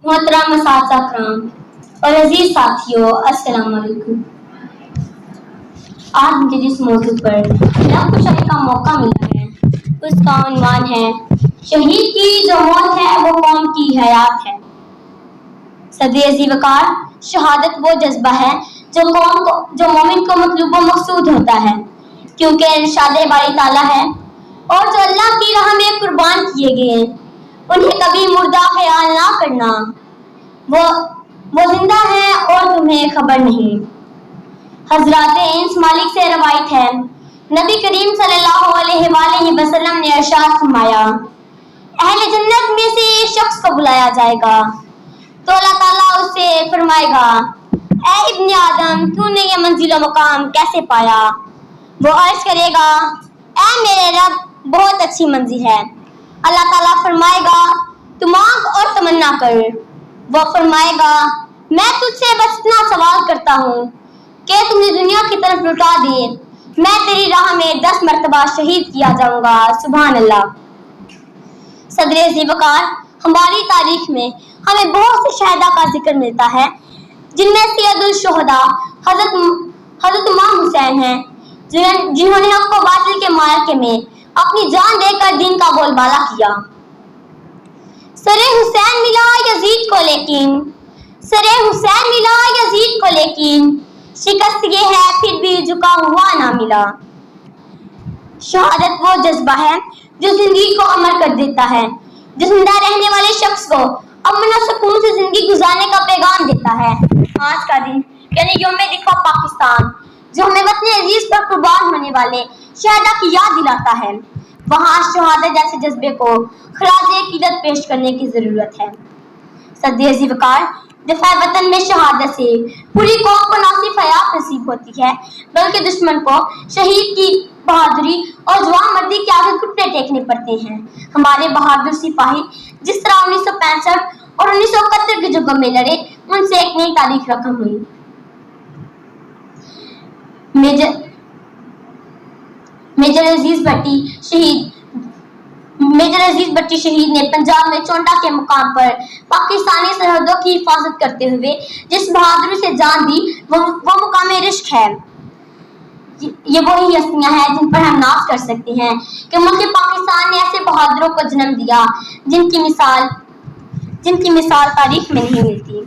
मोहतरम असातिज़ा किराम और अजीज साथियों, अस्सलाम वालेकुम। आज मुझे जिस मौजू पर कुछ का मौका मिला है उसका उन्वान है शहीद की जो मौत है वो कौम की हयात है। सदर अज़ीज़ वक़ार, शहादत वो जज्बा है जो मोमिन को मतलूब व मकसूद होता है, क्योंकि इरशाद बारी ताला है, और जो अल्लाह की राह में कुर्बान किए गए उन्हें कभी मुर्दा ख्याल ना करना, वो जिंदा है और तुम्हें खबर नहीं। हजरात इंस मालिक से रवायत है, नबी करीम सल्लल्लाहु अलैहि वसल्लम ने इरशाद फरमाया, अहले जन्नत में से एक शख्स को बुलाया जाएगा तो अल्लाह ताला उससे फरमाएगा, ऐ इब्ने आदम, तूने ये मंजिल मकाम कैसे पाया? वो अर्ज करेगा, ऐ मेरे रब, बहुत अच्छी मंजिल है। अल्लाह ताला फरमाएगा, तू मांग और तमन्ना कर। वो फरमाएगा, मैं तुझसे बस इतना सवाल करता हूँ कि तुझे दुनिया की तरफ लुटा दे, मैं तेरी राह में 10 मरतबा शहीद किया जाऊंगा। सुभान अल्लाह। सदर अज़ीज़ वक़ार, हमारी तारीख में हमें बहुत से शहदा का जिक्र मिलता है, जिनमें सैयदुल शुहदा हज़रत इमाम हुसैन हैं, जिन्होंने हक़ व बातिल के मायके में अपनी जान देकर दीन का बोलबाला किया। सरे हुसैन मिला यजीद को लेकिन शिकस्त ये है फिर भी झुका हुआ ना मिला। शहादत वो जज्बा है जो जिंदगी को अमर कर देता है, जो जिंदा रहने वाले शख्स को अमन और सुकून से जिंदगी गुजारने का पैगाम देता है। आज का दिन यानी यौम दिफा पाकिस्तान, जो हमें वतन अजीज पर कुर्बान होने वाले शहदा की याद दिलाता है, वहाँ शहादत जैसे जज्बे को खराज अकीदत पेश करने की जरूरत है। सदर अज़ीज़ वक़ार, दफ़ा वतन में शहादत से पूरी कौम को ना सिर्फ हयात नसीब होती है, बल्कि दुश्मन को शहीद की बहादुरी और जवान मर्दी के आगे घुटने टेकने पड़ते हैं। हमारे बहादुर सिपाही जिस तरह 1965 और 1971 के युगों में लड़े, उनसे एक नई तारीख रकम हुई। मेजर अजीज भट्टी शहीद ने पंजाब में चोंटा के मुकाम पर पाकिस्तानी सरहदों की हिफाजत करते हुए जिस बहादुरी से जान दी, वो मुकाम रिश्क है। ये वही हस्तियां हैं जिन पर हम नाज कर सकते हैं कि मुल्क पाकिस्तान ने ऐसे बहादुरों को जन्म दिया जिनकी मिसाल तारीख में नहीं मिलती है।